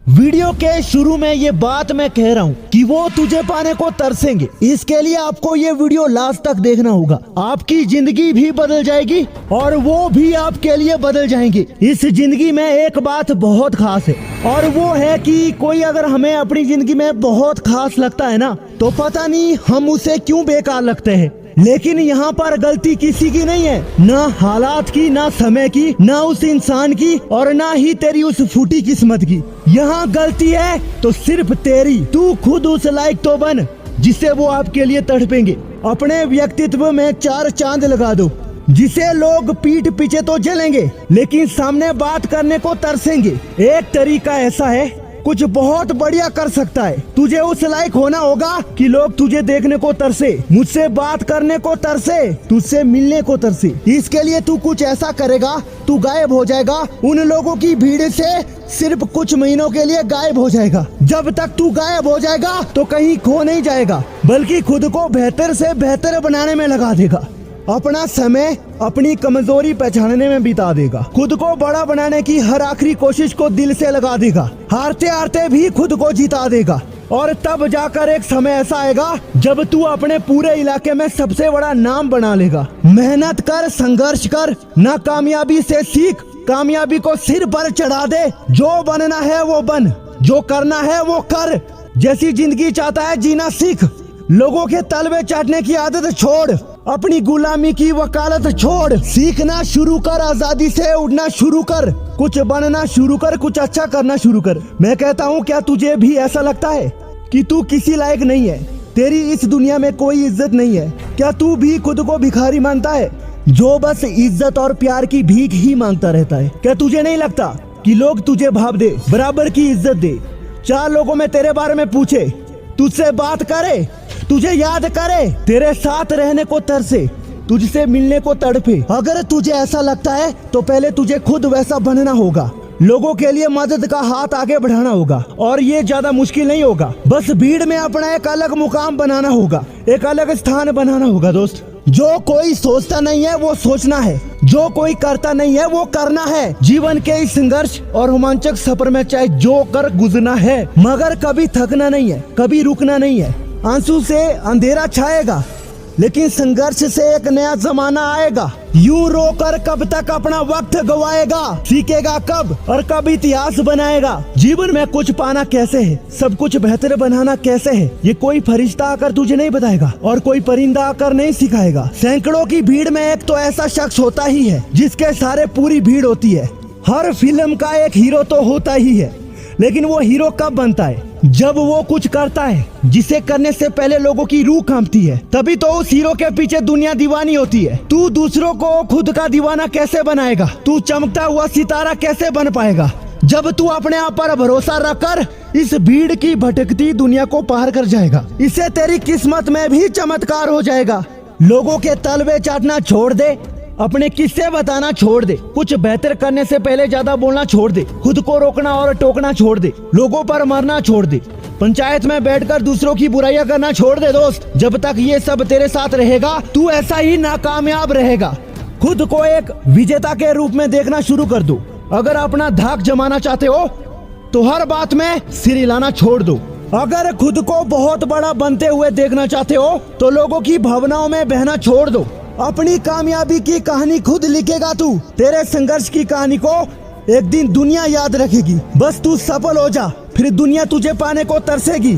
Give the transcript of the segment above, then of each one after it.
Video के शुरू में ये बात मैं कह रहा हूँ कि वो तुझे पाने को तरसेंगे। इसके लिए आपको ये वीडियो लास्ट तक देखना होगा। आपकी जिंदगी भी बदल जाएगी और वो भी आपके लिए बदल जाएंगे। इस जिंदगी में एक बात बहुत खास है और वो है कि कोई अगर हमें अपनी जिंदगी में बहुत खास लगता है ना, तो पता नहीं हम उसे क्यों बेकार लगते हैं। लेकिन यहाँ पर गलती किसी की नहीं है, ना हालात की, ना समय की, ना उस इंसान की और ना ही तेरी उस फूटी किस्मत की। यहाँ गलती है तो सिर्फ तेरी। तू खुद उस लायक तो बन जिससे वो आपके लिए तड़पेंगे। अपने व्यक्तित्व में 4 चांद लगा दो जिसे लोग पीठ पीछे तो जलेंगे लेकिन सामने बात करने को तरसेंगे। एक तरीका ऐसा है, कुछ बहुत बढ़िया कर सकता है। तुझे उस लायक होना होगा कि लोग तुझे देखने को तरसे, मुझसे बात करने को तरसे, तुझसे मिलने को तरसे। इसके लिए तू कुछ ऐसा करेगा, तू गायब हो जाएगा उन लोगों की भीड़ से। सिर्फ कुछ महीनों के लिए गायब हो जाएगा। जब तक तू गायब हो जाएगा तो कहीं खो नहीं जाएगा, बल्कि खुद को बेहतर से बेहतर बनाने में लगा देगा। अपना समय अपनी कमजोरी पहचानने में बिता देगा। खुद को बड़ा बनाने की हर आखिरी कोशिश को दिल से लगा देगा। हारते हारते भी खुद को जिता देगा। और तब जाकर एक समय ऐसा आएगा जब तू अपने पूरे इलाके में सबसे बड़ा नाम बना लेगा। मेहनत कर, संघर्ष कर, नाकामयाबी से सीख, कामयाबी को सिर पर चढ़ा दे। जो बनना है वो बन, जो करना है वो कर। जैसी जिंदगी चाहता है जीना सीख। लोगों के तलवे चाटने की आदत छोड़, अपनी गुलामी की वकालत छोड़। सीखना शुरू कर, आजादी से उड़ना शुरू कर, कुछ बनना शुरू कर, कुछ अच्छा करना शुरू कर। मैं कहता हूँ, क्या तुझे भी ऐसा लगता है कि तू किसी लायक नहीं है, तेरी इस दुनिया में कोई इज्जत नहीं है? क्या तू भी खुद को भिखारी मानता है जो बस इज्जत और प्यार की भीख ही मांगता रहता है? क्या तुझे नहीं लगता कि लोग तुझे भाव दे, बराबर की इज्जत दे, 4 लोगों में तेरे बारे में पूछे, तुझसे बात करे, तुझे याद करे, तेरे साथ रहने को तरसे, तुझसे मिलने को तड़पे? अगर तुझे ऐसा लगता है तो पहले तुझे खुद वैसा बनना होगा। लोगों के लिए मदद का हाथ आगे बढ़ाना होगा और ये ज्यादा मुश्किल नहीं होगा। बस भीड़ में अपना एक अलग मुकाम बनाना होगा, एक अलग स्थान बनाना होगा। दोस्त, जो कोई सोचता नहीं है वो सोचना है, जो कोई करता नहीं है वो करना है। जीवन के इस संघर्ष और रोमांचक सफर में चाहे जो कर गुजरना है, मगर कभी थकना नहीं है, कभी रुकना नहीं है। आंसू से अंधेरा छाएगा लेकिन संघर्ष से एक नया जमाना आएगा। यूं रोकर कब तक अपना वक्त गवाएगा? सीखेगा कब और कब इतिहास बनाएगा? जीवन में कुछ पाना कैसे है, सब कुछ बेहतर बनाना कैसे है, ये कोई फरिश्ता आकर तुझे नहीं बताएगा और कोई परिंदा आकर नहीं सिखाएगा। सैकड़ों की भीड़ में एक तो ऐसा शख्स होता ही है जिसके सारे पूरी भीड़ होती है। हर फिल्म का एक हीरो तो होता ही है, लेकिन वो हीरो कब बनता है? जब वो कुछ करता है जिसे करने से पहले लोगों की रूह कांपती है। तभी तो उस हीरो के पीछे दुनिया दीवानी होती है। तू दूसरों को खुद का दीवाना कैसे बनाएगा? तू चमकता हुआ सितारा कैसे बन पाएगा जब तू अपने आप पर भरोसा रखकर इस भीड़ की भटकती दुनिया को पार कर जाएगा? इससे तेरी किस्मत में भी चमत्कार हो जाएगा। लोगों के तलवे चाटना छोड़ दे, अपने किस्से बताना छोड़ दे, कुछ बेहतर करने से पहले ज्यादा बोलना छोड़ दे, खुद को रोकना और टोकना छोड़ दे, लोगों पर मरना छोड़ दे, पंचायत में बैठकर दूसरों की बुराइयां करना छोड़ दे। दोस्त, जब तक ये सब तेरे साथ रहेगा तू ऐसा ही नाकामयाब रहेगा। खुद को एक विजेता के रूप में देखना शुरू कर दो। अगर अपना धाक जमाना चाहते हो तो हर बात में सिर हिलाना छोड़ दो। अगर खुद को बहुत बड़ा बनते हुए देखना चाहते हो तो लोगों की भावनाओं में बहना छोड़ दो। अपनी कामयाबी की कहानी खुद लिखेगा तू। तेरे संघर्ष की कहानी को एक दिन दुनिया याद रखेगी। बस तू सफल हो जा, फिर दुनिया तुझे पाने को तरसेगी।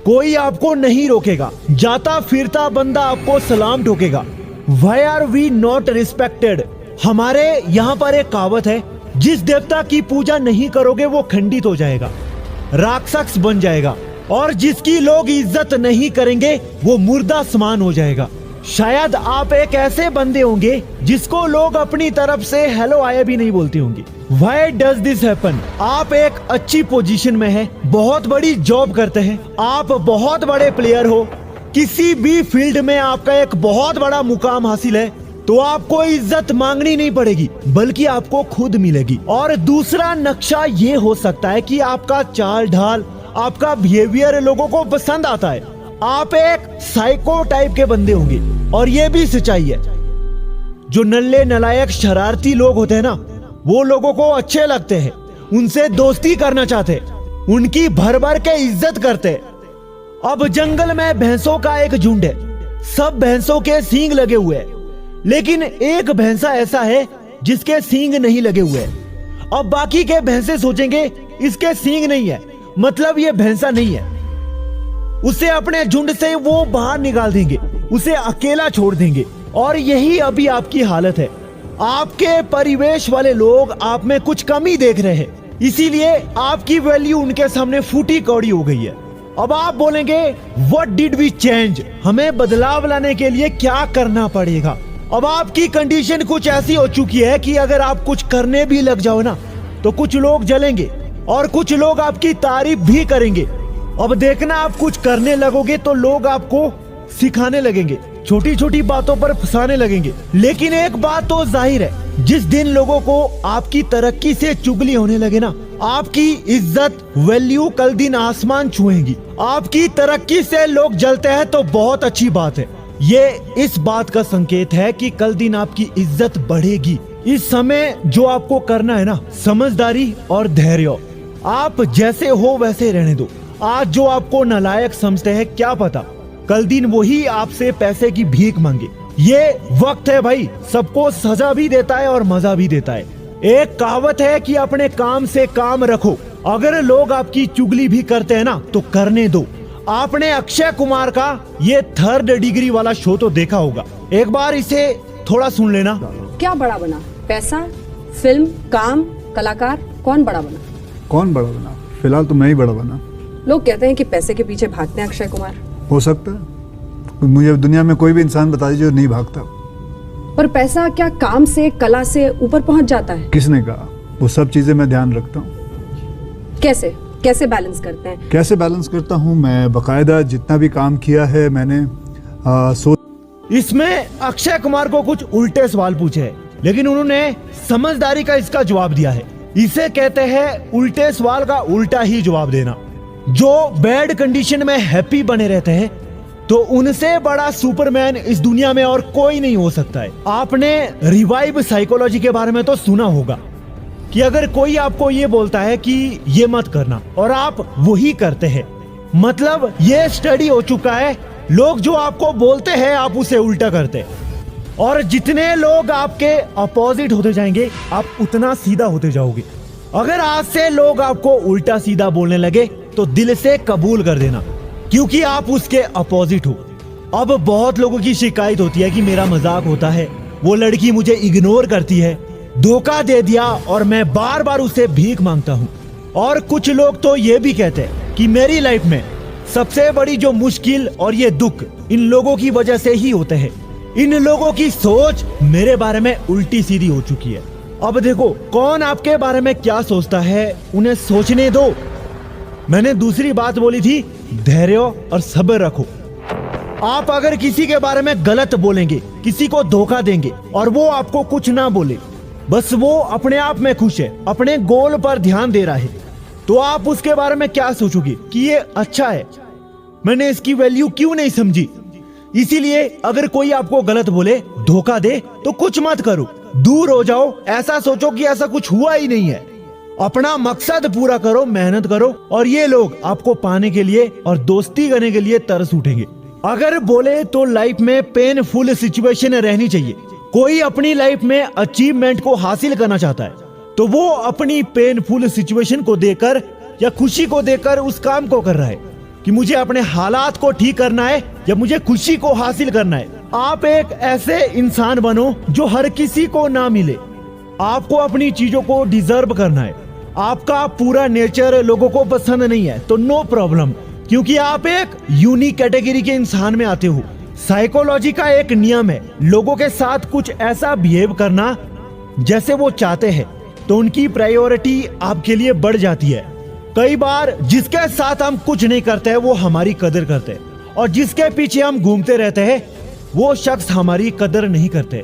कोई आपको नहीं रोकेगा, जाता फिरता बंदा आपको सलाम ठोकेगा। Why are we not respected? हमारे यहाँ पर एक कहावत है, जिस देवता की पूजा नहीं करोगे वो खंडित हो जाएगा, राक्षस बन जाएगा, और जिसकी लोग इज्जत नहीं करेंगे वो मुर्दा समान हो जाएगा। शायद आप एक ऐसे बंदे होंगे जिसको लोग अपनी तरफ से हेलो आया भी नहीं बोलते होंगे। Why does this happen? आप एक अच्छी पोजीशन में हैं, बहुत बड़ी जॉब करते हैं, आप बहुत बड़े प्लेयर हो, किसी भी फील्ड में आपका एक बहुत बड़ा मुकाम हासिल है, तो आपको इज्जत मांगनी नहीं पड़ेगी बल्कि आपको खुद मिलेगी। और दूसरा नक्शा ये हो सकता है कि आपका चाल ढाल, आपका बिहेवियर लोगों को पसंद आता है, आप एक साइको टाइप के बंदे होंगे। और ये भी सच्चाई है, जो नल्ले नलायक शरारती लोग होते हैं ना, वो लोगों को अच्छे लगते हैं, उनसे दोस्ती करना चाहते हैं। उनकी भर भर के इज्जत करते। अब जंगल में भैंसों का एक झुंड है, सब भैंसों के सींग लगे हुए हैं, लेकिन एक भैंसा ऐसा है जिसके सींग नहीं लगे हुए हैं। अब बाकी के भैंसे सोचेंगे इसके सींग नहीं है, मतलब ये भैंसा नहीं है। उसे अपने झुंड से वो बाहर निकाल देंगे, उसे अकेला छोड़ देंगे। और यही अभी आपकी हालत है। आपके परिवेश वाले लोग आप में कुछ कमी देख रहे हैं, इसीलिए आपकी वैल्यू उनके सामने फूटी कौड़ी हो गई है। अब आप बोलेंगे व्हाट डिड वी चेंज, हमें बदलाव लाने के लिए क्या करना पड़ेगा। अब आपकी कंडीशन कुछ ऐसी हो चुकी है कि अगर आप कुछ करने भी लग जाओ ना, तो कुछ लोग जलेंगे और कुछ लोग आपकी तारीफ भी करेंगे। अब देखना, आप कुछ करने लगोगे तो लोग आपको सिखाने लगेंगे, छोटी छोटी बातों पर फंसाने लगेंगे। लेकिन एक बात तो जाहिर है, जिस दिन लोगों को आपकी तरक्की से चुगली होने लगे ना, आपकी इज्जत वैल्यू कल दिन आसमान छुएंगी। आपकी तरक्की से लोग जलते हैं तो बहुत अच्छी बात है, ये इस बात का संकेत है कि कल दिन आपकी इज्जत बढ़ेगी। इस समय जो आपको करना है ना, समझदारी और धैर्य। आप जैसे हो वैसे रहने दो। आज जो आपको नालायक समझते हैं, क्या पता कल दिन वही आपसे पैसे की भीख मांगे। ये वक्त है भाई, सबको सजा भी देता है और मजा भी देता है। एक कहावत है कि अपने काम से काम रखो। अगर लोग आपकी चुगली भी करते हैं ना, तो करने दो। आपने अक्षय कुमार का ये 3rd डिग्री वाला शो तो देखा होगा, एक बार इसे थोड़ा सुन लेना। क्या बड़ा बना? पैसा, फिल्म, काम, कलाकार, कौन बड़ा बना? कौन बड़ा बना? फिलहाल तो मैं ही बड़ा बना। लोग कहते हैं कि पैसे के पीछे भागते हैं अक्षय कुमार। हो सकता है, मुझे दुनिया में कोई भी इंसान बता दीजिए जो नहीं भागता। पर पैसा क्या काम से, कला से ऊपर पहुंच जाता है? किसने कहा? वो सब चीजें मैं ध्यान रखता हूँ। कैसे कैसे बैलेंस करते हैं? कैसे बैलेंस करता हूँ? मैं बकायदा जितना भी काम किया है मैंने इसमें अक्षय कुमार को कुछ उल्टे सवाल पूछे हैं, लेकिन उन्होंने समझदारी का इसका जवाब दिया है। इसे कहते हैं उल्टे सवाल का उल्टा ही जवाब देना। जो बैड कंडीशन में हैप्पी बने रहते हैं, तो उनसे बड़ा सुपरमैन इस दुनिया में और कोई नहीं हो सकता है। आपने रिवाइव साइकोलॉजी के बारे में तो सुना होगा कि अगर कोई आपको ये बोलता है कि ये मत करना और आप वही करते हैं, मतलब ये स्टडी हो चुका है, लोग जो आपको बोलते हैं आप उसे उल्टा करते हैं। और जितने लोग आपके अपोजिट होते जाएंगे, आप उतना सीधा होते जाओगे। अगर आज से लोग आपको उल्टा सीधा बोलने लगे, तो दिल से कबूल कर देना, क्योंकि आप उसके अपोजिट हो। अब बहुत लोगों की शिकायत होती है कि मेरा मजाक होता है, वो लड़की मुझे इग्नोर करती है, धोखा दे दिया और मैं बार बार उसे भीख मांगता हूँ। और कुछ लोग तो ये भी कहते हैं कि मेरी लाइफ में सबसे बड़ी जो मुश्किल और ये दुख इन लोगों की वजह से ही होते हैं। इन लोगों की सोच मेरे बारे में उल्टी सीधी हो चुकी है। अब देखो, कौन आपके बारे में क्या सोचता है उन्हें सोचने दो। मैंने दूसरी बात बोली थी, धैर्य और सब्र रखो। आप अगर किसी के बारे में गलत बोलेंगे, किसी को धोखा देंगे और वो आपको कुछ ना बोले, बस वो अपने आप में खुश है, अपने गोल पर ध्यान दे रहा है, तो आप उसके बारे में क्या सोचोगे कि ये अच्छा है, मैंने इसकी वैल्यू क्यों नहीं समझी। इसीलिए अगर कोई आपको गलत बोले, धोखा दे, तो कुछ मत करो, दूर हो जाओ। ऐसा सोचो कि ऐसा कुछ हुआ ही नहीं है। अपना मकसद पूरा करो, मेहनत करो, और ये लोग आपको पाने के लिए और दोस्ती करने के लिए तरस उठेंगे। अगर बोले तो लाइफ में पेनफुल सिचुएशन रहनी चाहिए। कोई अपनी लाइफ में अचीवमेंट को हासिल करना चाहता है, तो वो अपनी पेनफुल सिचुएशन को देकर या खुशी को देकर उस काम को कर रहा है कि मुझे अपने हालात को ठीक करना है या मुझे खुशी को हासिल करना है। आप एक ऐसे इंसान बनो जो हर किसी को ना मिले। आपको अपनी चीजों को डिजर्व करना है। आपका पूरा नेचर लोगों को पसंद नहीं है तो नो प्रॉब्लम, क्योंकि आप एक यूनिक कैटेगरी के इंसान में आते हो। साइकोलॉजी का एक नियम है, लोगों के साथ कुछ ऐसा बिहेव करना जैसे वो चाहते हैं, तो उनकी प्रायोरिटी आपके लिए बढ़ जाती है। कई बार जिसके साथ हम कुछ नहीं करते हैं वो हमारी कदर करते हैं, और जिसके पीछे हम घूमते रहते हैं वो शख्स हमारी कदर नहीं करते।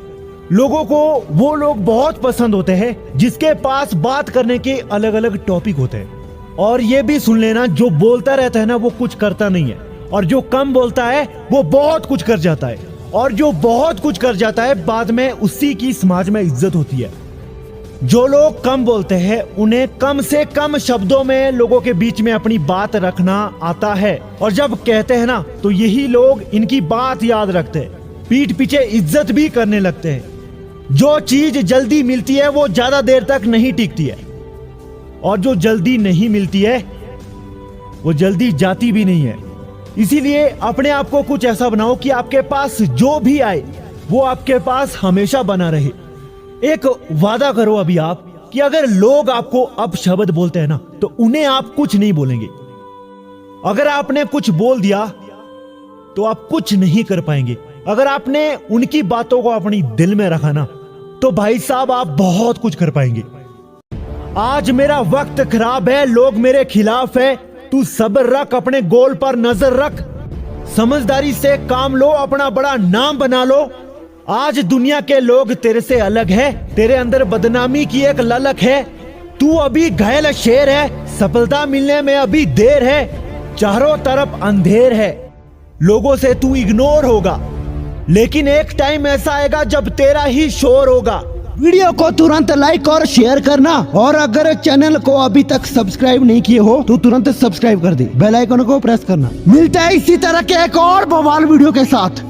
लोगों को वो लोग बहुत पसंद होते हैं जिसके पास बात करने के अलग अलग टॉपिक होते हैं। और ये भी सुन लेना, जो बोलता रहता है ना वो कुछ करता नहीं है, और जो कम बोलता है वो बहुत कुछ कर जाता है, और जो बहुत कुछ कर जाता है बाद में उसी की समाज में इज्जत होती है। जो लोग कम बोलते हैं उन्हें कम से कम शब्दों में लोगों के बीच में अपनी बात रखना आता है, और जब कहते हैं ना तो यही लोग इनकी बात याद रखते हैं, पीठ पीछे इज्जत भी करने लगते हैं। जो चीज जल्दी मिलती है वो ज्यादा देर तक नहीं टिकती है, और जो जल्दी नहीं मिलती है वो जल्दी जाती भी नहीं है। इसीलिए अपने आप को कुछ ऐसा बनाओ कि आपके पास जो भी आए वो आपके पास हमेशा बना रहे। एक वादा करो अभी आप कि अगर लोग आपको अपशब्द बोलते हैं ना तो उन्हें आप कुछ नहीं बोलेंगे। अगर आपने कुछ बोल दिया तो आप कुछ नहीं कर पाएंगे। अगर आपने उनकी बातों को अपनी दिल में रखा ना तो भाई साहब आप बहुत कुछ कर पाएंगे। आज मेरा वक्त खराब है, लोग मेरे खिलाफ है, तू सब्र रख, अपने गोल पर नजर रख, समझदारी से काम लो, अपना बड़ा नाम बना लो। आज दुनिया के लोग तेरे से अलग है, तेरे अंदर बदनामी की एक ललक है, तू अभी घायल शेर है, सफलता मिलने में अभी देर है, चारों तरफ अंधेर है, लोगों से तू इग्नोर होगा, लेकिन एक टाइम ऐसा आएगा जब तेरा ही शोर होगा। वीडियो को तुरंत लाइक और शेयर करना, और अगर चैनल को अभी तक सब्सक्राइब नहीं किए हो तो तुरंत सब्सक्राइब कर दे, बेल आइकन को प्रेस करना। मिलता है इसी तरह के एक और बवाल वीडियो के साथ।